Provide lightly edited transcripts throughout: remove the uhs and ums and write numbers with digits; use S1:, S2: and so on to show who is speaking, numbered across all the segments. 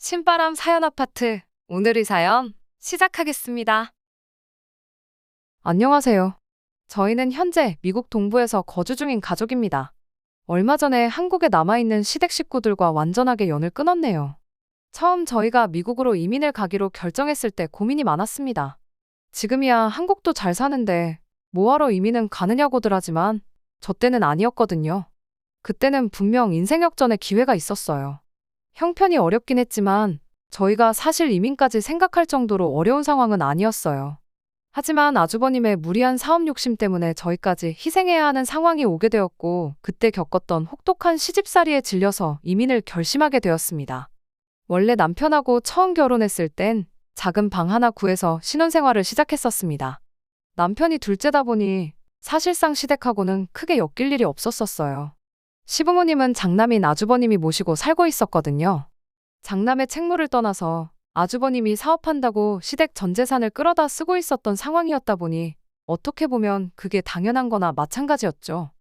S1: 신바람 사연 아파트. 오늘의 사연 시작하겠습니다. 안녕하세요. 저희는 현재 미국 동부에서 거주 중인 가족입니다. 얼마 전에 한국에 남아있는 시댁 식구들과 완전하게 연을 끊었네요. 처음 저희가 미국으로 이민을 가기로 결정했을 때 고민이 많았습니다. 지금이야 한국도 잘 사는데 뭐하러 이민은 가느냐고들 하지만 저 때는 아니었거든요. 그때는 분명 인생 역전의 기회가 있었어요. 형편이 어렵긴 했지만 저희가 사실 이민까지 생각할 정도로 어려운 상황은 아니었어요. 하지만 아주버님의 무리한 사업 욕심 때문에 저희까지 희생해야 하는 상황이 오게 되었고, 그때 겪었던 혹독한 시집살이에 질려서 이민을 결심하게 되었습니다. 원래 남편하고 처음 결혼했을 땐 작은 방 하나 구해서 신혼생활을 시작했었습니다. 남편이 둘째다 보니 사실상 시댁하고는 크게 엮일 일이 없었어요. 시부모님은 장남인 아주버님이 모시고 살고 있었거든요. 장남의 책무를 떠나서 아주버님이 사업한다고 시댁 전 재산을 끌어다 쓰고 있었던 상황이었다 보니 어떻게 보면 그게 당연한 거나 마찬가지였죠.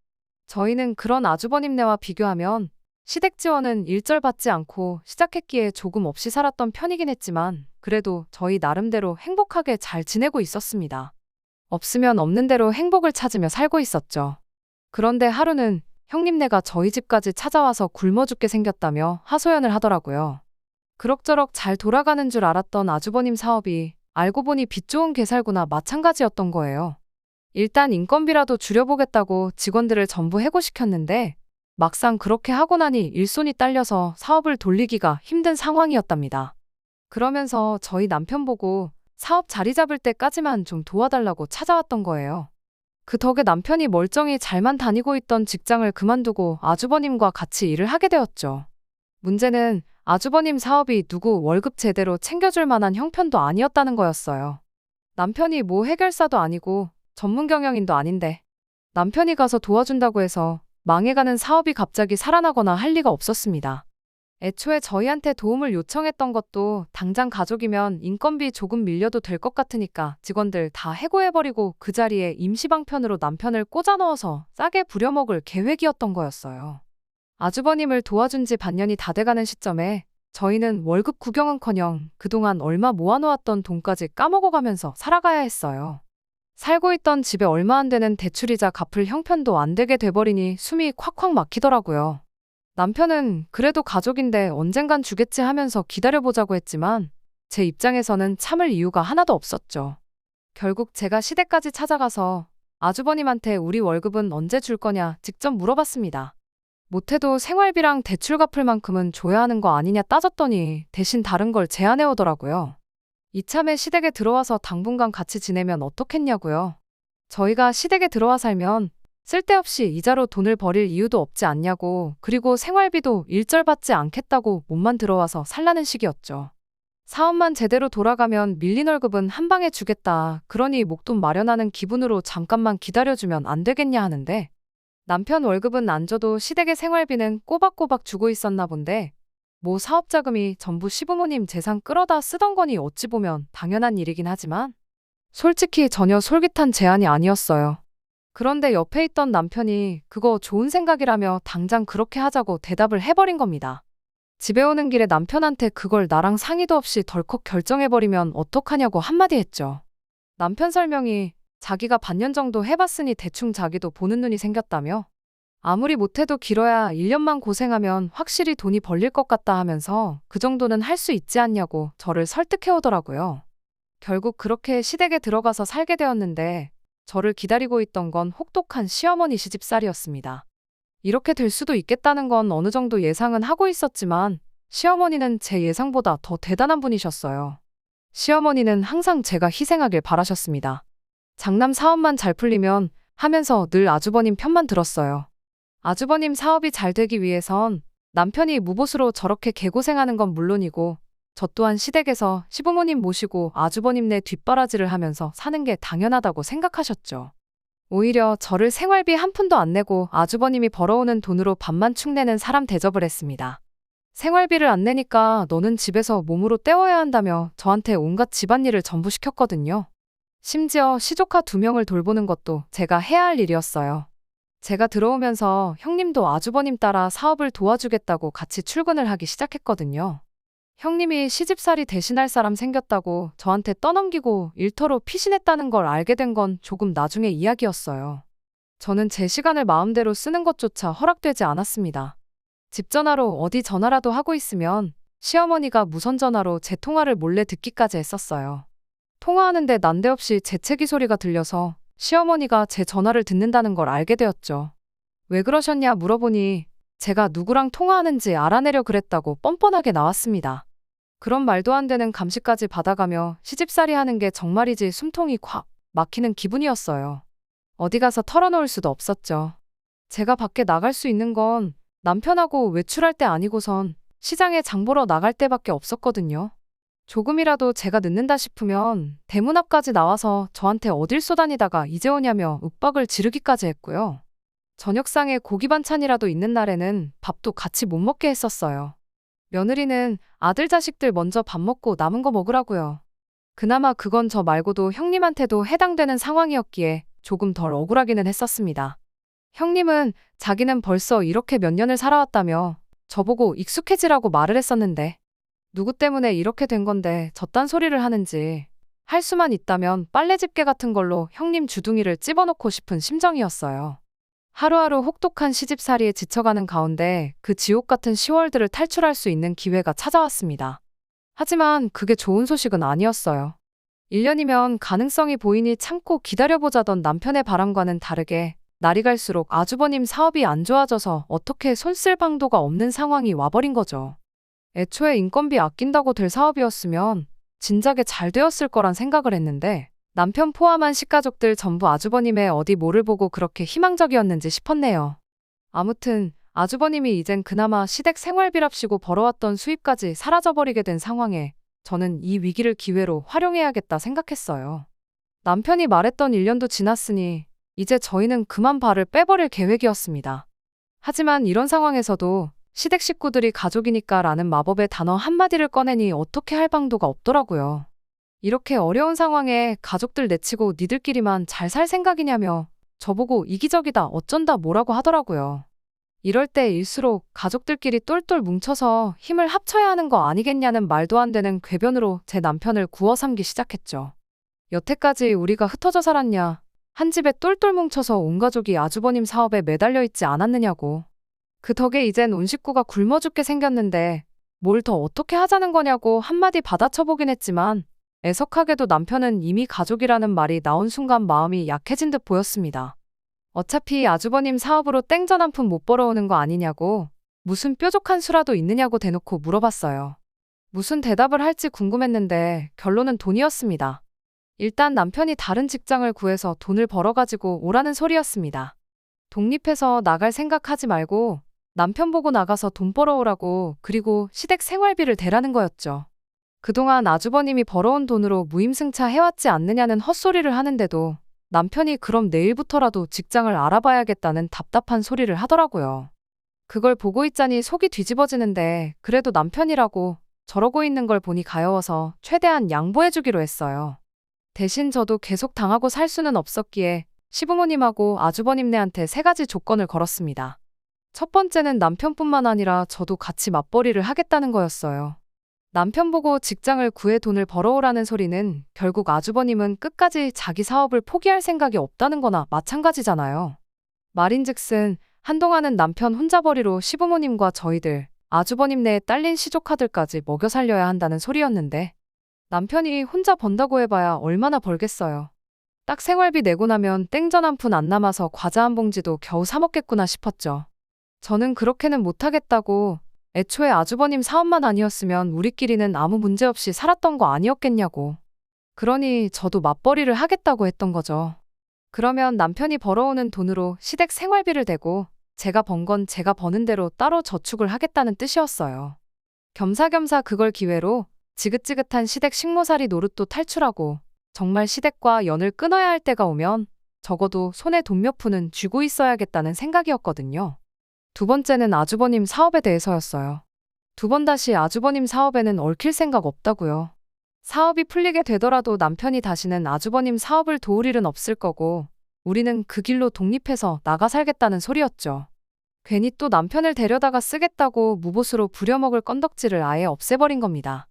S1: 저희는 그런 아주버님네와 비교하면 시댁 지원은 일절 받지 않고 시작했기에 조금 없이 살았던 편이긴 했지만 그래도 저희 나름대로 행복하게 잘 지내고 있었습니다. 없으면 없는 대로 행복을 찾으며 살고 있었죠. 그런데 하루는 형님네가 저희 집까지 찾아와서 굶어 죽게 생겼다며 하소연을 하더라고요. 그럭저럭 잘 돌아가는 줄 알았던 아주버님 사업이 알고 보니 빚 좋은 개살구나 마찬가지였던 거예요. 일단 인건비라도 줄여보겠다고 직원들을 전부 해고시켰는데 막상 그렇게 하고 나니 일손이 딸려서 사업을 돌리기가 힘든 상황이었답니다. 그러면서 저희 남편 보고 사업 자리 잡을 때까지만 좀 도와달라고 찾아왔던 거예요. 그 덕에 남편이 멀쩡히 잘만 다니고 있던 직장을 그만두고 아주버님과 같이 일을 하게 되었죠. 문제는 아주버님 사업이 누구 월급 제대로 챙겨줄 만한 형편도 아니었다는 거였어요. 남편이 뭐 해결사도 아니고 전문 경영인도 아닌데 남편이 가서 도와준다고 해서 망해가는 사업이 갑자기 살아나거나 할 리가 없었습니다. 애초에 저희한테 도움을 요청했던 것도 당장 가족이면 인건비 조금 밀려도 될 것 같으니까 직원들 다 해고해버리고 그 자리에 임시방편으로 남편을 꽂아 넣어서 싸게 부려먹을 계획이었던 거였어요. 아주버님을 도와준 지 반년이 다 돼가는 시점에 저희는 월급 구경은커녕 그동안 얼마 모아놓았던 돈까지 까먹어가면서 살아가야 했어요. 살고 있던 집에 얼마 안 되는 대출이자 갚을 형편도 안 되게 돼버리니 숨이 콱콱 막히더라고요. 남편은 그래도 가족인데 언젠간 주겠지 하면서 기다려보자고 했지만 제 입장에서는 참을 이유가 하나도 없었죠. 결국 제가 시댁까지 찾아가서 아주버님한테 우리 월급은 언제 줄 거냐 직접 물어봤습니다. 못해도 생활비랑 대출 갚을 만큼은 줘야 하는 거 아니냐 따졌더니 대신 다른 걸 제안해 오더라고요. 이참에 시댁에 들어와서 당분간 같이 지내면 어떻겠냐고요. 저희가 시댁에 들어와 살면 쓸데없이 이자로 돈을 버릴 이유도 없지 않냐고, 그리고 생활비도 일절 받지 않겠다고 몸만 들어와서 살라는 식이었죠. 사업만 제대로 돌아가면 밀린 월급은 한 방에 주겠다. 그러니 목돈 마련하는 기분으로 잠깐만 기다려주면 안 되겠냐 하는데 남편 월급은 안 줘도 시댁의 생활비는 꼬박꼬박 주고 있었나 본데 뭐 사업자금이 전부 시부모님 재산 끌어다 쓰던 거니 어찌 보면 당연한 일이긴 하지만 솔직히 전혀 솔깃한 제안이 아니었어요. 그런데 옆에 있던 남편이 그거 좋은 생각이라며 당장 그렇게 하자고 대답을 해버린 겁니다. 집에 오는 길에 남편한테 그걸 나랑 상의도 없이 덜컥 결정해버리면 어떡하냐고 한마디 했죠. 남편 설명이 자기가 반년 정도 해봤으니 대충 자기도 보는 눈이 생겼다며 아무리 못해도 길어야 1년만 고생하면 확실히 돈이 벌릴 것 같다 하면서 그 정도는 할 수 있지 않냐고 저를 설득해오더라고요. 결국 그렇게 시댁에 들어가서 살게 되었는데 저를 기다리고 있던 건 혹독한 시어머니 시집살이였습니다. 이렇게 될 수도 있겠다는 건 어느 정도 예상은 하고 있었지만 시어머니는 제 예상보다 더 대단한 분이셨어요. 시어머니는 항상 제가 희생하길 바라셨습니다. 장남 사업만 잘 풀리면 하면서 늘 아주버님 편만 들었어요. 아주버님 사업이 잘 되기 위해선 남편이 무보수로 저렇게 개고생하는 건 물론이고 저 또한 시댁에서 시부모님 모시고 아주버님네 뒷바라지를 하면서 사는 게 당연하다고 생각하셨죠. 오히려 저를 생활비 한 푼도 안 내고 아주버님이 벌어오는 돈으로 밥만 축내는 사람 대접을 했습니다. 생활비를 안 내니까 너는 집에서 몸으로 때워야 한다며 저한테 온갖 집안일을 전부 시켰거든요. 심지어 시조카 2명을 돌보는 것도 제가 해야 할 일이었어요. 제가 들어오면서 형님도 아주버님 따라 사업을 도와주겠다고 같이 출근을 하기 시작했거든요. 형님이 시집살이 대신할 사람 생겼다고 저한테 떠넘기고 일터로 피신했다는 걸 알게 된 건 조금 나중의 이야기였어요. 저는 제 시간을 마음대로 쓰는 것조차 허락되지 않았습니다. 집 전화로 어디 전화라도 하고 있으면 시어머니가 무선 전화로 제 통화를 몰래 듣기까지 했었어요. 통화하는데 난데없이 재채기 소리가 들려서 시어머니가 제 전화를 듣는다는 걸 알게 되었죠. 왜 그러셨냐 물어보니 제가 누구랑 통화하는지 알아내려 그랬다고 뻔뻔하게 나왔습니다. 그런 말도 안 되는 감시까지 받아가며 시집살이 하는 게 정말이지 숨통이 콱 막히는 기분이었어요. 어디 가서 털어놓을 수도 없었죠. 제가 밖에 나갈 수 있는 건 남편하고 외출할 때 아니고선 시장에 장 보러 나갈 때밖에 없었거든요. 조금이라도 제가 늦는다 싶으면 대문 앞까지 나와서 저한테 어딜 쏘다니다가 이제 오냐며 윽박을 지르기까지 했고요. 저녁상에 고기 반찬이라도 있는 날에는 밥도 같이 못 먹게 했었어요. 며느리는 아들 자식들 먼저 밥 먹고 남은 거 먹으라고요. 그나마 그건 저 말고도 형님한테도 해당되는 상황이었기에 조금 덜 억울하기는 했었습니다. 형님은 자기는 벌써 이렇게 몇 년을 살아왔다며 저보고 익숙해지라고 말을 했었는데 누구 때문에 이렇게 된 건데 저딴 소리를 하는지 할 수만 있다면 빨래 집게 같은 걸로 형님 주둥이를 찝어놓고 싶은 심정이었어요. 하루하루 혹독한 시집살이에 지쳐가는 가운데 그 지옥 같은 10월들을 탈출할 수 있는 기회가 찾아왔습니다. 하지만 그게 좋은 소식은 아니었어요. 1년이면 가능성이 보이니 참고 기다려보자던 남편의 바람과는 다르게 날이 갈수록 아주버님 사업이 안 좋아져서 어떻게 손 쓸 방도가 없는 상황이 와버린 거죠. 애초에 인건비 아낀다고 될 사업이었으면 진작에 잘 되었을 거란 생각을 했는데 남편 포함한 식가족들 전부 아주버님의 어디 뭐를 보고 그렇게 희망적이었는지 싶었네요. 아무튼 아주버님이 이젠 그나마 시댁 생활비랍시고 벌어왔던 수입까지 사라져버리게 된 상황에 저는 이 위기를 기회로 활용해야겠다 생각했어요. 남편이 말했던 1년도 지났으니 이제 저희는 그만 발을 빼버릴 계획이었습니다. 하지만 이런 상황에서도 시댁 식구들이 가족이니까 라는 마법의 단어 한마디를 꺼내니 어떻게 할 방도가 없더라고요. 이렇게 어려운 상황에 가족들 내치고 니들끼리만 잘 살 생각이냐며 저보고 이기적이다 어쩐다 뭐라고 하더라고요. 이럴 때일수록 가족들끼리 똘똘 뭉쳐서 힘을 합쳐야 하는 거 아니겠냐는 말도 안 되는 궤변으로 제 남편을 구워 삼기 시작했죠. 여태까지 우리가 흩어져 살았냐, 한 집에 똘똘 뭉쳐서 온 가족이 아주버님 사업에 매달려 있지 않았느냐고. 그 덕에 이젠 온 식구가 굶어 죽게 생겼는데 뭘 더 어떻게 하자는 거냐고 한마디 받아쳐보긴 했지만 애석하게도 남편은 이미 가족이라는 말이 나온 순간 마음이 약해진 듯 보였습니다. 어차피 아주버님 사업으로 땡전 한 푼 못 벌어오는 거 아니냐고 무슨 뾰족한 수라도 있느냐고 대놓고 물어봤어요. 무슨 대답을 할지 궁금했는데 결론은 돈이었습니다. 일단 남편이 다른 직장을 구해서 돈을 벌어가지고 오라는 소리였습니다. 독립해서 나갈 생각하지 말고 남편 보고 나가서 돈 벌어오라고 그리고 시댁 생활비를 대라는 거였죠. 그동안 아주버님이 벌어온 돈으로 무임승차 해왔지 않느냐는 헛소리를 하는데도 남편이 그럼 내일부터라도 직장을 알아봐야겠다는 답답한 소리를 하더라고요. 그걸 보고 있자니 속이 뒤집어지는데 그래도 남편이라고 저러고 있는 걸 보니 가여워서 최대한 양보해주기로 했어요. 대신 저도 계속 당하고 살 수는 없었기에 시부모님하고 아주버님네한테 3가지 조건을 걸었습니다. 첫 번째는 남편뿐만 아니라 저도 같이 맞벌이를 하겠다는 거였어요. 남편 보고 직장을 구해 돈을 벌어오라는 소리는 결국 아주버님은 끝까지 자기 사업을 포기할 생각이 없다는 거나 마찬가지잖아요. 말인즉슨 한동안은 남편 혼자벌이로 시부모님과 저희들, 아주버님네에 딸린 시조카들까지 먹여 살려야 한다는 소리였는데 남편이 혼자 번다고 해봐야 얼마나 벌겠어요. 딱 생활비 내고 나면 땡전 한 푼 안 남아서 과자 한 봉지도 겨우 사 먹겠구나 싶었죠. 저는 그렇게는 못하겠다고 애초에 아주버님 사업만 아니었으면 우리끼리는 아무 문제 없이 살았던 거 아니었겠냐고. 그러니 저도 맞벌이를 하겠다고 했던 거죠. 그러면 남편이 벌어오는 돈으로 시댁 생활비를 대고 제가 번 건 제가 버는 대로 따로 저축을 하겠다는 뜻이었어요. 겸사겸사 그걸 기회로 지긋지긋한 시댁 식모살이 노릇도 탈출하고 정말 시댁과 연을 끊어야 할 때가 오면 적어도 손에 돈 몇 푼은 쥐고 있어야겠다는 생각이었거든요. 두 번째는 아주버님 사업에 대해서였어요. 2번 다시 아주버님 사업에는 얽힐 생각 없다고요. 사업이 풀리게 되더라도 남편이 다시는 아주버님 사업을 도울 일은 없을 거고 우리는 그 길로 독립해서 나가 살겠다는 소리였죠. 괜히 또 남편을 데려다가 쓰겠다고 무보수로 부려먹을 건덕지를 아예 없애버린 겁니다.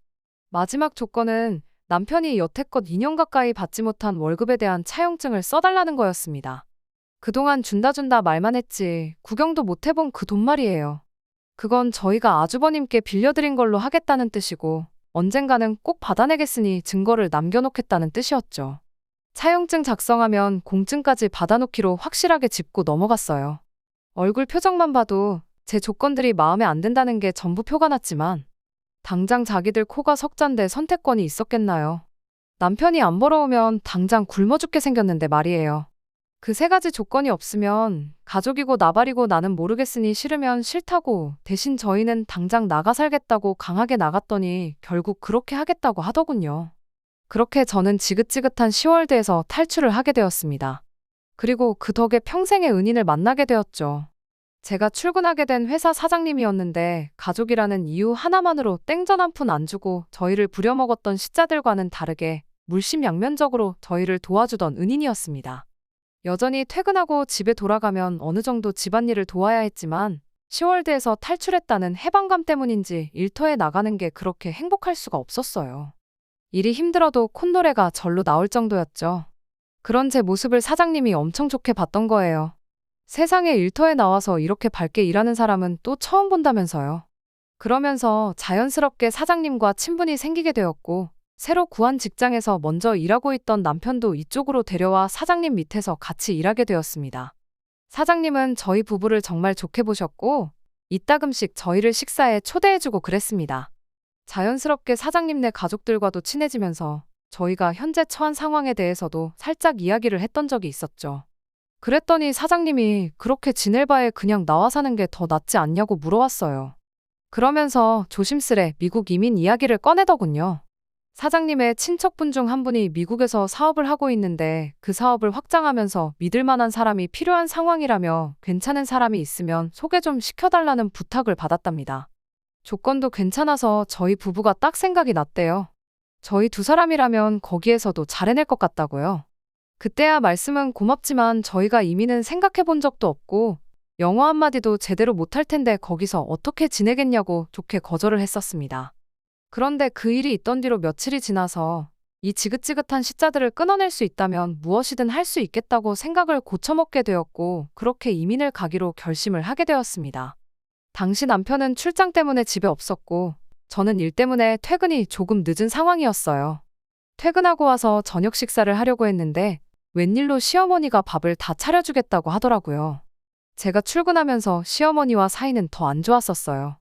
S1: 마지막 조건은 남편이 여태껏 2년 가까이 받지 못한 월급에 대한 차용증을 써달라는 거였습니다. 그동안 준다 말만 했지 구경도 못 해본 그 돈 말이에요. 그건 저희가 아주버님께 빌려드린 걸로 하겠다는 뜻이고 언젠가는 꼭 받아내겠으니 증거를 남겨놓겠다는 뜻이었죠. 차용증 작성하면 공증까지 받아놓기로 확실하게 짚고 넘어갔어요. 얼굴 표정만 봐도 제 조건들이 마음에 안 든다는 게 전부 표가 났지만 당장 자기들 코가 석잔데 선택권이 있었겠나요? 남편이 안 벌어오면 당장 굶어 죽게 생겼는데 말이에요. 그 세 가지 조건이 없으면 가족이고 나발이고 나는 모르겠으니 싫으면 싫다고 대신 저희는 당장 나가 살겠다고 강하게 나갔더니 결국 그렇게 하겠다고 하더군요. 그렇게 저는 지긋지긋한 10월대에서 탈출을 하게 되었습니다. 그리고 그 덕에 평생의 은인을 만나게 되었죠. 제가 출근하게 된 회사 사장님이었는데 가족이라는 이유 하나만으로 땡전 한 푼 안 주고 저희를 부려먹었던 시자들과는 다르게 물심양면적으로 저희를 도와주던 은인이었습니다. 여전히 퇴근하고 집에 돌아가면 어느 정도 집안일을 도와야 했지만 10월대에서 탈출했다는 해방감 때문인지 일터에 나가는 게 그렇게 행복할 수가 없었어요. 일이 힘들어도 콧노래가 절로 나올 정도였죠. 그런 제 모습을 사장님이 엄청 좋게 봤던 거예요. 세상에 일터에 나와서 이렇게 밝게 일하는 사람은 또 처음 본다면서요. 그러면서 자연스럽게 사장님과 친분이 생기게 되었고 새로 구한 직장에서 먼저 일하고 있던 남편도 이쪽으로 데려와 사장님 밑에서 같이 일하게 되었습니다. 사장님은 저희 부부를 정말 좋게 보셨고 이따금씩 저희를 식사에 초대해주고 그랬습니다. 자연스럽게 사장님네 가족들과도 친해지면서 저희가 현재 처한 상황에 대해서도 살짝 이야기를 했던 적이 있었죠. 그랬더니 사장님이 그렇게 지낼 바에 그냥 나와 사는 게 더 낫지 않냐고 물어왔어요. 그러면서 조심스레 미국 이민 이야기를 꺼내더군요. 사장님의 친척분 중 한 분이 미국에서 사업을 하고 있는데 그 사업을 확장하면서 믿을 만한 사람이 필요한 상황이라며 괜찮은 사람이 있으면 소개 좀 시켜달라는 부탁을 받았답니다. 조건도 괜찮아서 저희 부부가 딱 생각이 났대요. 저희 두 사람이라면 거기에서도 잘 해낼 것 같다고요. 그때야 말씀은 고맙지만 저희가 이민은 생각해 본 적도 없고 영어 한마디도 제대로 못할 텐데 거기서 어떻게 지내겠냐고 좋게 거절을 했었습니다. 그런데 그 일이 있던 뒤로 며칠이 지나서 이 지긋지긋한 시자들을 끊어낼 수 있다면 무엇이든 할 수 있겠다고 생각을 고쳐먹게 되었고 그렇게 이민을 가기로 결심을 하게 되었습니다. 당시 남편은 출장 때문에 집에 없었고 저는 일 때문에 퇴근이 조금 늦은 상황이었어요. 퇴근하고 와서 저녁 식사를 하려고 했는데 웬일로 시어머니가 밥을 다 차려주겠다고 하더라고요. 제가 출근하면서 시어머니와 사이는 더 안 좋았었어요.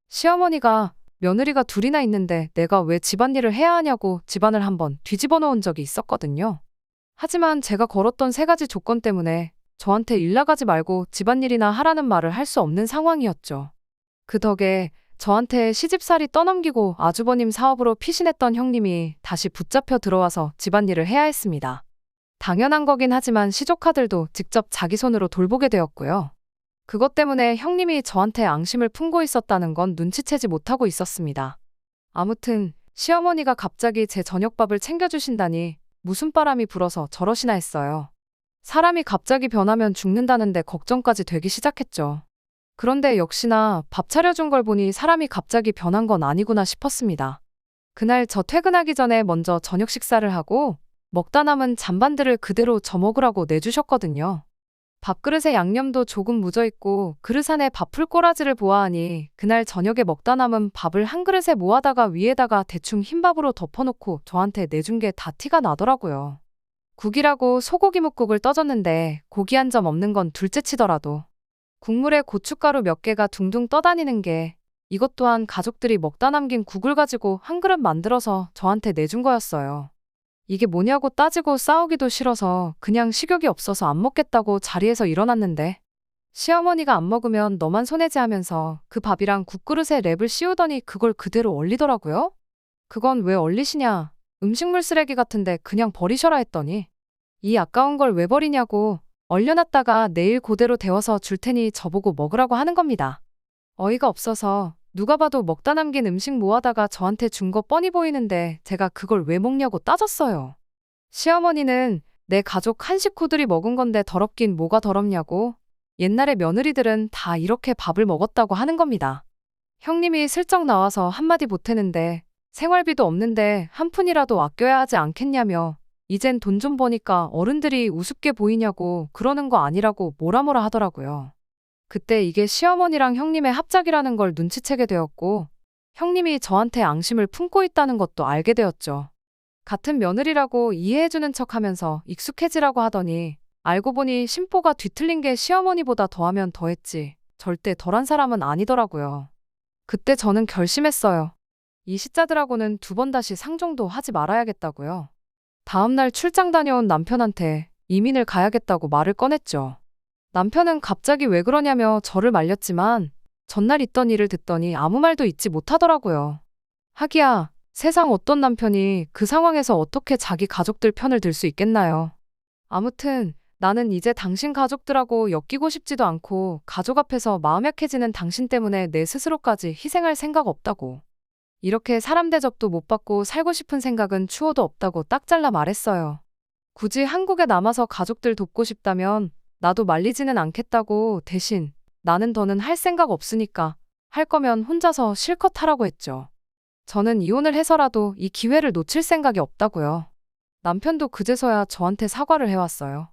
S1: 시어머니가 며느리가 둘이나 있는데 내가 왜 집안일을 해야 하냐고 집안을 한번 뒤집어 놓은 적이 있었거든요. 하지만 제가 걸었던 세 가지 조건 때문에 저한테 일 나가지 말고 집안일이나 하라는 말을 할 수 없는 상황이었죠. 그 덕에 저한테 시집살이 떠넘기고 아주버님 사업으로 피신했던 형님이 다시 붙잡혀 들어와서 집안일을 해야 했습니다. 당연한 거긴 하지만 시조카들도 직접 자기 손으로 돌보게 되었고요. 그것 때문에 형님이 저한테 앙심을 품고 있었다는 건 눈치채지 못하고 있었습니다. 아무튼 시어머니가 갑자기 제 저녁밥을 챙겨주신다니 무슨 바람이 불어서 저러시나 했어요. 사람이 갑자기 변하면 죽는다는데 걱정까지 되기 시작했죠. 그런데 역시나 밥 차려준 걸 보니 사람이 갑자기 변한 건 아니구나 싶었습니다. 그날 저 퇴근하기 전에 먼저 저녁 식사를 하고 먹다 남은 잔반들을 그대로 저 먹으라고 내주셨거든요. 밥그릇에 양념도 조금 묻어있고 그릇 안에 밥풀 꼬라지를 보아하니 그날 저녁에 먹다 남은 밥을 한 그릇에 모아다가 위에다가 대충 흰밥으로 덮어놓고 저한테 내준 게 다 티가 나더라고요. 국이라고 소고기 묵국을 떠줬는데 고기 한 점 없는 건 둘째치더라도 국물에 고춧가루 몇 개가 둥둥 떠다니는 게 이것 또한 가족들이 먹다 남긴 국을 가지고 한 그릇 만들어서 저한테 내준 거였어요. 이게 뭐냐고 따지고 싸우기도 싫어서 그냥 식욕이 없어서 안 먹겠다고 자리에서 일어났는데 시어머니가 안 먹으면 너만 손해지 하면서 그 밥이랑 국그릇에 랩을 씌우더니 그걸 그대로 얼리더라고요. 그건 왜 얼리시냐? 음식물 쓰레기 같은데 그냥 버리셔라 했더니 이 아까운 걸 왜 버리냐고 얼려놨다가 내일 그대로 데워서 줄 테니 저보고 먹으라고 하는 겁니다. 어이가 없어서 누가 봐도 먹다 남긴 음식 모아다가 저한테 준 거 뻔히 보이는데 제가 그걸 왜 먹냐고 따졌어요. 시어머니는 내 가족 한 식구들이 먹은 건데 더럽긴 뭐가 더럽냐고 옛날에 며느리들은 다 이렇게 밥을 먹었다고 하는 겁니다. 형님이 슬쩍 나와서 한마디 보태는데 생활비도 없는데 한 푼이라도 아껴야 하지 않겠냐며 이젠 돈 좀 버니까 어른들이 우습게 보이냐고 그러는 거 아니라고 뭐라 하더라고요. 그때 이게 시어머니랑 형님의 합작이라는 걸 눈치채게 되었고 형님이 저한테 앙심을 품고 있다는 것도 알게 되었죠. 같은 며느리라고 이해해주는 척하면서 익숙해지라고 하더니 알고 보니 심보가 뒤틀린 게 시어머니보다 더하면 더했지 절대 덜한 사람은 아니더라고요. 그때 저는 결심했어요. 이 시자들하고는 2번 다시 상종도 하지 말아야겠다고요. 다음날 출장 다녀온 남편한테 이민을 가야겠다고 말을 꺼냈죠. 남편은 갑자기 왜 그러냐며 저를 말렸지만 전날 있던 일을 듣더니 아무 말도 잊지 못하더라고요. 하기야, 세상 어떤 남편이 그 상황에서 어떻게 자기 가족들 편을 들 수 있겠나요? 아무튼 나는 이제 당신 가족들하고 엮이고 싶지도 않고 가족 앞에서 마음 약해지는 당신 때문에 내 스스로까지 희생할 생각 없다고. 이렇게 사람 대접도 못 받고 살고 싶은 생각은 추호도 없다고 딱 잘라 말했어요. 굳이 한국에 남아서 가족들 돕고 싶다면 나도 말리지는 않겠다고 대신 나는 더는 할 생각 없으니까 할 거면 혼자서 실컷 하라고 했죠. 저는 이혼을 해서라도 이 기회를 놓칠 생각이 없다고요. 남편도 그제서야 저한테 사과를 해왔어요.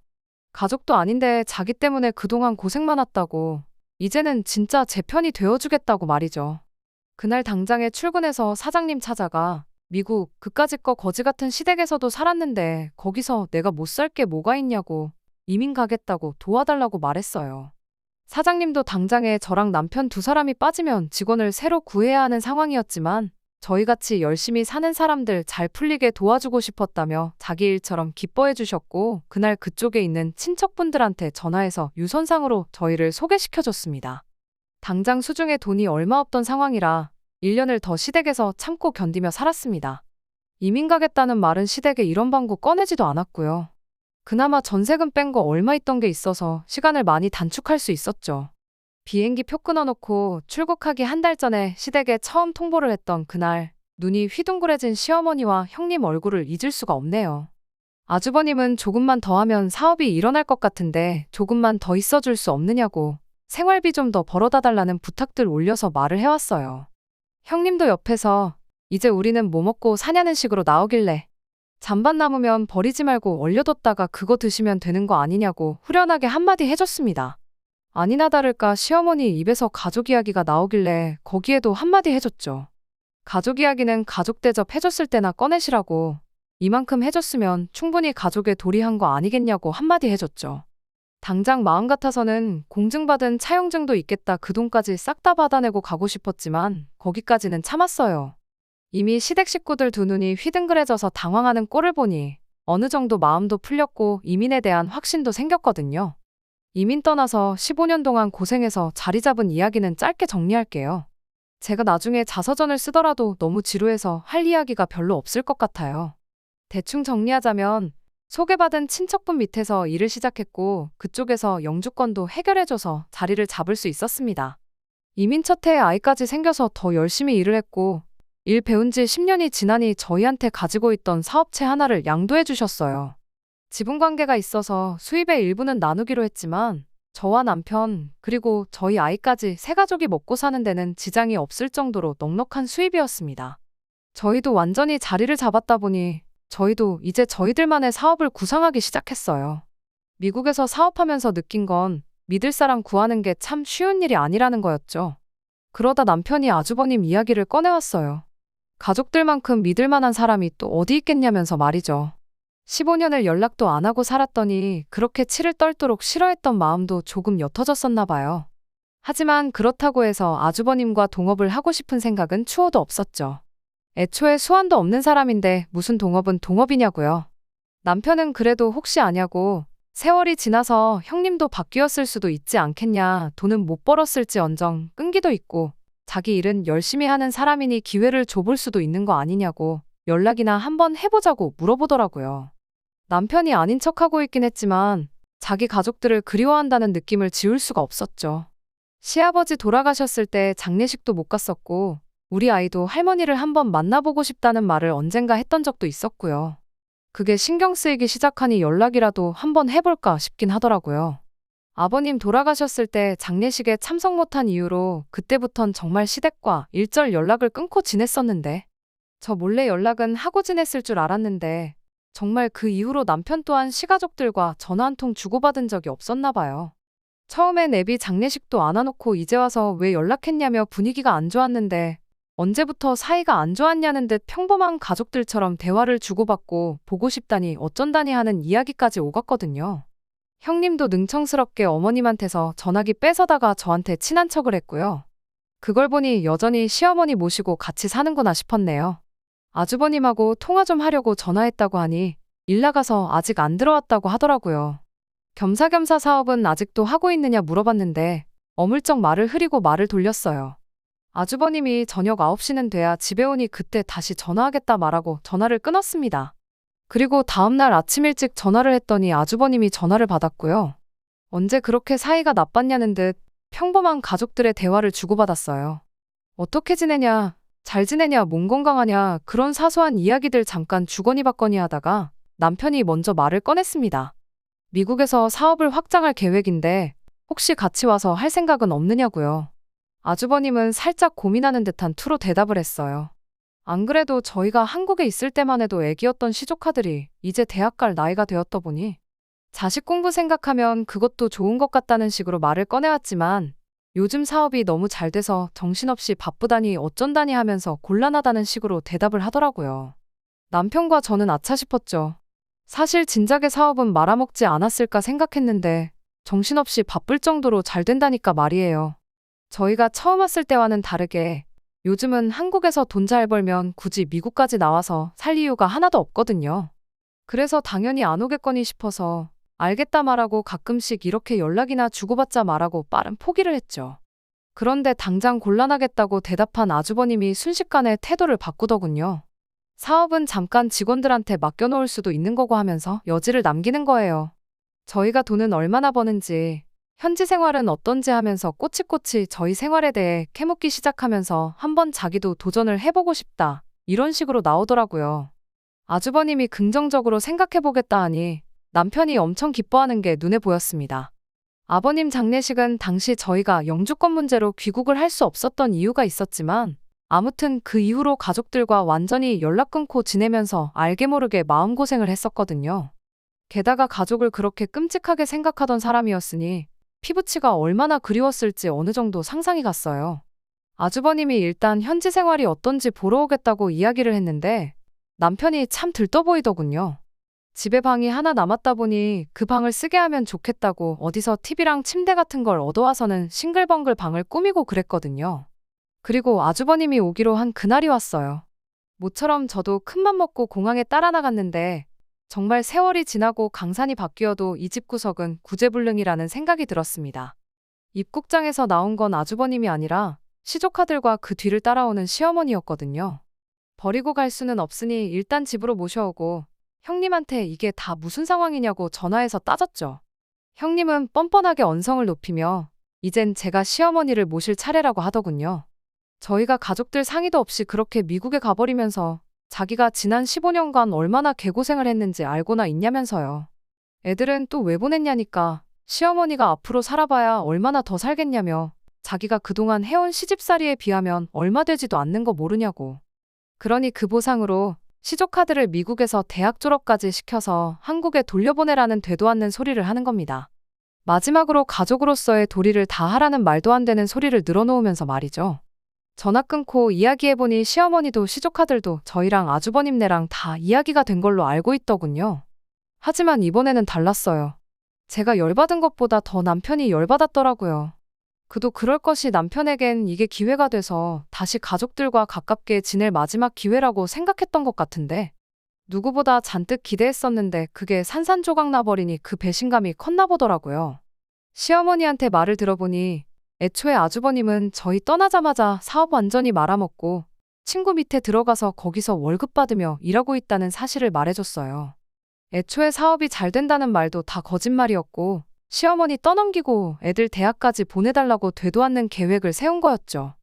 S1: 가족도 아닌데 자기 때문에 그동안 고생 많았다고 이제는 진짜 제 편이 되어주겠다고 말이죠. 그날 당장에 출근해서 사장님 찾아가 미국 그까짓 거 거지 같은 시댁에서도 살았는데 거기서 내가 못 살 게 뭐가 있냐고 이민 가겠다고 도와달라고 말했어요. 사장님도 당장에 저랑 남편 2사람이 빠지면 직원을 새로 구해야 하는 상황이었지만 저희같이 열심히 사는 사람들 잘 풀리게 도와주고 싶었다며 자기 일처럼 기뻐해 주셨고 그날 그쪽에 있는 친척분들한테 전화해서 유선상으로 저희를 소개시켜줬습니다. 당장 수중에 돈이 얼마 없던 상황이라 1년을 더 시댁에서 참고 견디며 살았습니다. 이민 가겠다는 말은 시댁에 이런 방구 꺼내지도 않았고요. 그나마 전세금 뺀 거 얼마 있던 게 있어서 시간을 많이 단축할 수 있었죠. 비행기 표 끊어놓고 출국하기 1달 전에 시댁에 처음 통보를 했던 그날 눈이 휘둥그레진 시어머니와 형님 얼굴을 잊을 수가 없네요. 아주버님은 조금만 더 하면 사업이 일어날 것 같은데 조금만 더 있어줄 수 없느냐고 생활비 좀 더 벌어다 달라는 부탁들 올려서 말을 해왔어요. 형님도 옆에서 이제 우리는 뭐 먹고 사냐는 식으로 나오길래 잔반 남으면 버리지 말고 얼려뒀다가 그거 드시면 되는 거 아니냐고 후련하게 한마디 해줬습니다. 아니나 다를까 시어머니 입에서 가족 이야기가 나오길래 거기에도 한마디 해줬죠. 가족 이야기는 가족 대접 해줬을 때나 꺼내시라고 이만큼 해줬으면 충분히 가족에 도리한 거 아니겠냐고 한마디 해줬죠. 당장 마음 같아서는 공증받은 차용증도 있겠다 그 돈까지 싹 다 받아내고 가고 싶었지만 거기까지는 참았어요. 이미 시댁 식구들 2눈이 휘둥그레져서 당황하는 꼴을 보니 어느 정도 마음도 풀렸고 이민에 대한 확신도 생겼거든요. 이민 떠나서 15년 동안 고생해서 자리 잡은 이야기는 짧게 정리할게요. 제가 나중에 자서전을 쓰더라도 너무 지루해서 할 이야기가 별로 없을 것 같아요. 대충 정리하자면 소개받은 친척분 밑에서 일을 시작했고 그쪽에서 영주권도 해결해줘서 자리를 잡을 수 있었습니다. 이민 첫 해에 아이까지 생겨서 더 열심히 일을 했고 일 배운 지 10년이 지나니 저희한테 가지고 있던 사업체 하나를 양도해 주셨어요. 지분관계가 있어서 수입의 일부는 나누기로 했지만 저와 남편 그리고 저희 아이까지 세 가족이 먹고 사는 데는 지장이 없을 정도로 넉넉한 수입이었습니다. 저희도 완전히 자리를 잡았다 보니 저희도 이제 저희들만의 사업을 구상하기 시작했어요. 미국에서 사업하면서 느낀 건 믿을 사람 구하는 게 참 쉬운 일이 아니라는 거였죠. 그러다 남편이 아주버님 이야기를 꺼내왔어요. 가족들만큼 믿을 만한 사람이 또 어디 있겠냐면서 말이죠. 15년을 연락도 안 하고 살았더니 그렇게 치를 떨도록 싫어했던 마음도 조금 옅어졌었나 봐요. 하지만 그렇다고 해서 아주버님과 동업을 하고 싶은 생각은 추호도 없었죠. 애초에 수완도 없는 사람인데 무슨 동업은 동업이냐고요. 남편은 그래도 혹시 아냐고 세월이 지나서 형님도 바뀌었을 수도 있지 않겠냐 돈은 못 벌었을지언정 끈기도 있고 자기 일은 열심히 하는 사람이니 기회를 줘볼 수도 있는 거 아니냐고 연락이나 한번 해보자고 물어보더라고요. 남편이 아닌 척하고 있긴 했지만 자기 가족들을 그리워한다는 느낌을 지울 수가 없었죠. 시아버지 돌아가셨을 때 장례식도 못 갔었고 우리 아이도 할머니를 한번 만나보고 싶다는 말을 언젠가 했던 적도 있었고요. 그게 신경 쓰이기 시작하니 연락이라도 한번 해볼까 싶긴 하더라고요. 아버님 돌아가셨을 때 장례식에 참석 못한 이유로 그때부턴 정말 시댁과 일절 연락을 끊고 지냈었는데 저 몰래 연락은 하고 지냈을 줄 알았는데 정말 그 이후로 남편 또한 시가족들과 전화 한 통 주고받은 적이 없었나 봐요. 처음엔 애비 장례식도 안 와놓고 이제 와서 왜 연락했냐며 분위기가 안 좋았는데 언제부터 사이가 안 좋았냐는 듯 평범한 가족들처럼 대화를 주고받고 보고 싶다니 어쩐다니 하는 이야기까지 오갔거든요. 형님도 능청스럽게 어머님한테서 전화기 뺏어다가 저한테 친한 척을 했고요. 그걸 보니 여전히 시어머니 모시고 같이 사는구나 싶었네요. 아주버님하고 통화 좀 하려고 전화했다고 하니 일 나가서 아직 안 들어왔다고 하더라고요. 겸사겸사 사업은 아직도 하고 있느냐 물어봤는데 어물쩍 말을 흐리고 말을 돌렸어요. 아주버님이 저녁 9시는 돼야 집에 오니 그때 다시 전화하겠다 말하고 전화를 끊었습니다. 그리고 다음날 아침 일찍 전화를 했더니 아주버님이 전화를 받았고요. 언제 그렇게 사이가 나빴냐는 듯 평범한 가족들의 대화를 주고받았어요. 어떻게 지내냐, 잘 지내냐, 몸 건강하냐 그런 사소한 이야기들 잠깐 주거니 받거니 하다가 남편이 먼저 말을 꺼냈습니다. 미국에서 사업을 확장할 계획인데 혹시 같이 와서 할 생각은 없느냐고요. 아주버님은 살짝 고민하는 듯한 투로 대답을 했어요. 안 그래도 저희가 한국에 있을 때만 해도 애기였던 시조카들이 이제 대학 갈 나이가 되었다 보니 자식 공부 생각하면 그것도 좋은 것 같다는 식으로 말을 꺼내왔지만 요즘 사업이 너무 잘 돼서 정신없이 바쁘다니 어쩐다니 하면서 곤란하다는 식으로 대답을 하더라고요. 남편과 저는 아차 싶었죠. 사실 진작에 사업은 말아먹지 않았을까 생각했는데 정신없이 바쁠 정도로 잘 된다니까 말이에요. 저희가 처음 왔을 때와는 다르게 요즘은 한국에서 돈 잘 벌면 굳이 미국까지 나와서 살 이유가 하나도 없거든요. 그래서 당연히 안 오겠거니 싶어서 알겠다 말하고 가끔씩 이렇게 연락이나 주고받자 말하고 빠른 포기를 했죠. 그런데 당장 곤란하겠다고 대답한 아주버님이 순식간에 태도를 바꾸더군요. 사업은 잠깐 직원들한테 맡겨놓을 수도 있는 거고 하면서 여지를 남기는 거예요. 저희가 돈은 얼마나 버는지, 현지 생활은 어떤지 하면서 꼬치꼬치 저희 생활에 대해 캐묻기 시작하면서 한번 자기도 도전을 해보고 싶다. 이런 식으로 나오더라고요. 아주버님이 긍정적으로 생각해보겠다 하니 남편이 엄청 기뻐하는 게 눈에 보였습니다. 아버님 장례식은 당시 저희가 영주권 문제로 귀국을 할 수 없었던 이유가 있었지만 아무튼 그 이후로 가족들과 완전히 연락 끊고 지내면서 알게 모르게 마음고생을 했었거든요. 게다가 가족을 그렇게 끔찍하게 생각하던 사람이었으니 피부치가 얼마나 그리웠을지 어느 정도 상상이 갔어요. 아주버님이 일단 현지 생활이 어떤지 보러 오겠다고 이야기를 했는데 남편이 참 들떠 보이더군요. 집에 방이 하나 남았다 보니 그 방을 쓰게 하면 좋겠다고 어디서 TV랑 침대 같은 걸 얻어와서는 싱글벙글 방을 꾸미고 그랬거든요. 그리고 아주버님이 오기로 한 그날이 왔어요. 모처럼 저도 큰맘 먹고 공항에 따라 나갔는데 정말 세월이 지나고 강산이 바뀌어도 이 집 구석은 구제불능이라는 생각이 들었습니다. 입국장에서 나온 건 아주버님이 아니라 시조카들과 그 뒤를 따라오는 시어머니였거든요. 버리고 갈 수는 없으니 일단 집으로 모셔오고 형님한테 이게 다 무슨 상황이냐고 전화해서 따졌죠. 형님은 뻔뻔하게 언성을 높이며 이젠 제가 시어머니를 모실 차례라고 하더군요. 저희가 가족들 상의도 없이 그렇게 미국에 가버리면서 자기가 지난 15년간 얼마나 개고생을 했는지 알고나 있냐면서요. 애들은 또 왜 보냈냐니까 시어머니가 앞으로 살아봐야 얼마나 더 살겠냐며 자기가 그동안 해온 시집살이에 비하면 얼마 되지도 않는 거 모르냐고. 그러니 그 보상으로 시조카들을 미국에서 대학 졸업까지 시켜서 한국에 돌려보내라는 되도 않는 소리를 하는 겁니다. 마지막으로 가족으로서의 도리를 다 하라는 말도 안 되는 소리를 늘어놓으면서 말이죠. 전화 끊고 이야기해보니 시어머니도 시조카들도 저희랑 아주버님네랑 다 이야기가 된 걸로 알고 있더군요. 하지만 이번에는 달랐어요. 제가 열받은 것보다 더 남편이 열받았더라고요. 그도 그럴 것이 남편에겐 이게 기회가 돼서 다시 가족들과 가깝게 지낼 마지막 기회라고 생각했던 것 같은데 누구보다 잔뜩 기대했었는데 그게 산산조각 나버리니 그 배신감이 컸나 보더라고요. 시어머니한테 말을 들어보니 애초에 아주버님은 저희 떠나자마자 사업 완전히 말아먹고 친구 밑에 들어가서 거기서 월급 받으며 일하고 있다는 사실을 말해줬어요. 애초에 사업이 잘 된다는 말도 다 거짓말이었고 시어머니 떠넘기고 애들 대학까지 보내달라고 되도 않는 계획을 세운 거였죠.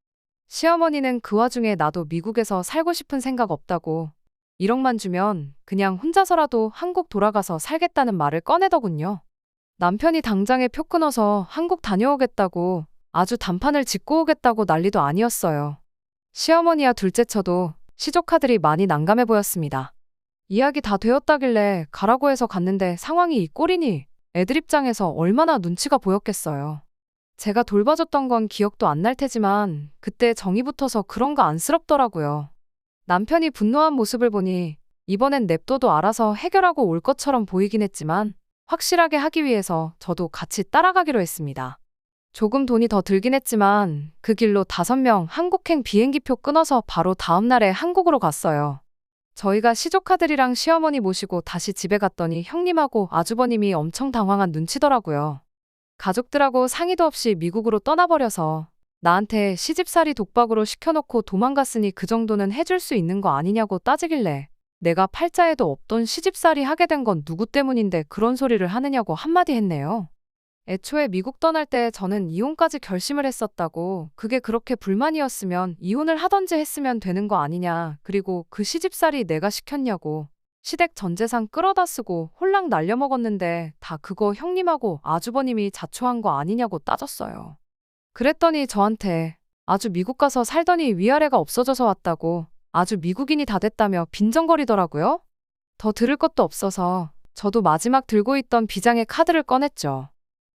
S1: 시어머니는 그 와중에 나도 미국에서 살고 싶은 생각 없다고 1억만 주면 그냥 혼자서라도 한국 돌아가서 살겠다는 말을 꺼내더군요. 남편이 당장에 표 끊어서 한국 다녀오겠다고 아주 단판을 짓고 오겠다고 난리도 아니었어요. 시어머니와 둘째쳐도 시조카들이 많이 난감해 보였습니다. 이야기 다 되었다길래 가라고 해서 갔는데 상황이 이 꼴이니 애들 입장에서 얼마나 눈치가 보였겠어요. 제가 돌봐줬던 건 기억도 안 날 테지만 그때 정이 붙어서 그런가 안쓰럽더라고요. 남편이 분노한 모습을 보니 이번엔 냅둬도 알아서 해결하고 올 것처럼 보이긴 했지만 확실하게 하기 위해서 저도 같이 따라가기로 했습니다. 조금 돈이 더 들긴 했지만 그 길로 5명 한국행 비행기표 끊어서 바로 다음 날에 한국으로 갔어요. 저희가 시조카들이랑 시어머니 모시고 다시 집에 갔더니 형님하고 아주버님이 엄청 당황한 눈치더라고요. 가족들하고 상의도 없이 미국으로 떠나버려서 나한테 시집살이 독박으로 시켜놓고 도망갔으니 그 정도는 해줄 수 있는 거 아니냐고 따지길래 내가 팔자에도 없던 시집살이 하게 된 건 누구 때문인데 그런 소리를 하느냐고 한마디 했네요. 애초에 미국 떠날 때 저는 이혼까지 결심을 했었다고 그게 그렇게 불만이었으면 이혼을 하던지 했으면 되는 거 아니냐 그리고 그 시집살이 내가 시켰냐고 시댁 전 재산 끌어다 쓰고 홀랑 날려먹었는데 다 그거 형님하고 아주버님이 자초한 거 아니냐고 따졌어요. 그랬더니 저한테 아주 미국 가서 살더니 위아래가 없어져서 왔다고 아주 미국인이 다 됐다며 빈정거리더라고요. 더 들을 것도 없어서 저도 마지막 들고 있던 비장의 카드를 꺼냈죠.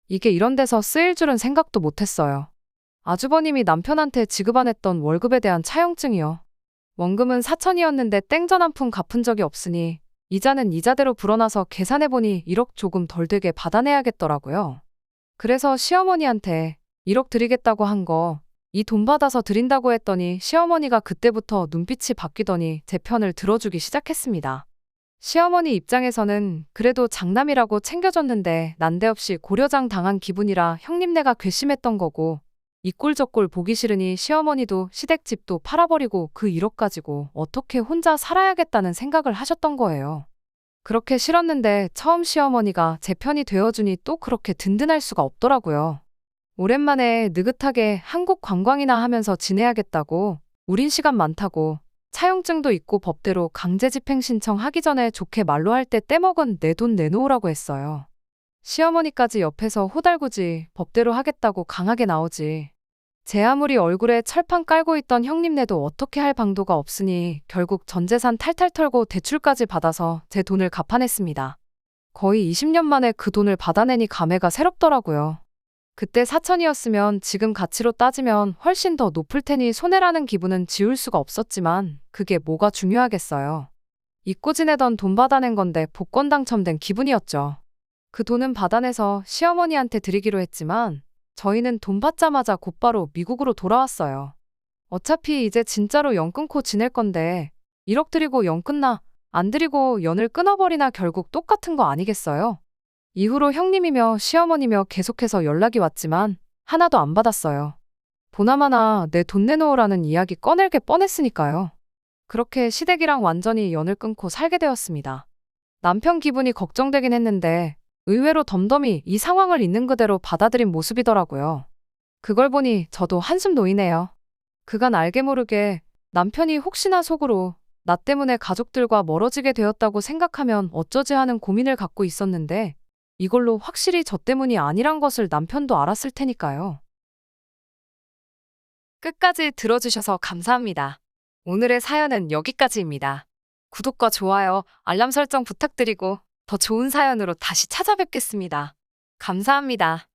S1: 이게 이런 데서 쓰일 줄은 생각도 못했어요. 아주버님이 남편한테 지급 안 했던 월급에 대한 차용증이요. 원금은 4천이었는데 땡전 한 푼 갚은 적이 없으니 이자는 이자대로 불어나서 계산해보니 1억 조금 덜 되게 받아내야겠더라고요. 그래서 시어머니한테 1억 드리겠다고 한 거, 이 돈 받아서 드린다고 했더니 시어머니가 그때부터 눈빛이 바뀌더니 제 편을 들어주기 시작했습니다. 시어머니 입장에서는 그래도 장남이라고 챙겨줬는데 난데없이 고려장 당한 기분이라 형님네가 괘씸했던 거고 이 꼴 저 꼴 보기 싫으니 시어머니도 시댁집도 팔아버리고 그 1억 가지고 어떻게 혼자 살아야겠다는 생각을 하셨던 거예요. 그렇게 싫었는데 처음 시어머니가 제 편이 되어주니 또 그렇게 든든할 수가 없더라고요. 오랜만에 느긋하게 한국 관광이나 하면서 지내야겠다고 우린 시간 많다고 차용증도 있고 법대로 강제집행 신청하기 전에 좋게 말로 할 때 떼먹은 내 돈 내놓으라고 했어요. 시어머니까지 옆에서 호달구지 법대로 하겠다고 강하게 나오지. 제 아무리 얼굴에 철판 깔고 있던 형님네도 어떻게 할 방도가 없으니 결국 전 재산 탈탈 털고 대출까지 받아서 제 돈을 갚아냈습니다. 거의 20년 만에 그 돈을 받아내니 감회가 새롭더라고요. 그때 4천이었으면 지금 가치로 따지면 훨씬 더 높을 테니 손해라는 기분은 지울 수가 없었지만 그게 뭐가 중요하겠어요. 잊고 지내던 돈 받아낸 건데 복권 당첨된 기분이었죠. 그 돈은 받아내서 시어머니한테 드리기로 했지만 저희는 돈 받자마자 곧바로 미국으로 돌아왔어요. 어차피 이제 진짜로 연 끊고 지낼 건데 1억 드리고 연 끊나 안 드리고 연을 끊어버리나 결국 똑같은 거 아니겠어요? 이후로 형님이며 시어머니며 계속해서 연락이 왔지만 하나도 안 받았어요. 보나마나 내 돈 내놓으라는 이야기 꺼낼 게 뻔했으니까요. 그렇게 시댁이랑 완전히 연을 끊고 살게 되었습니다. 남편 기분이 걱정되긴 했는데 의외로 덤덤히 이 상황을 있는 그대로 받아들인 모습이더라고요. 그걸 보니 저도 한숨 놓이네요. 그간 알게 모르게 남편이 혹시나 속으로 나 때문에 가족들과 멀어지게 되었다고 생각하면 어쩌지 하는 고민을 갖고 있었는데 이걸로 확실히 저 때문이 아니란 것을 남편도 알았을 테니까요. 끝까지 들어주셔서 감사합니다. 오늘의 사연은 여기까지입니다. 구독과 좋아요, 알람 설정 부탁드리고 더 좋은 사연으로 다시 찾아뵙겠습니다. 감사합니다.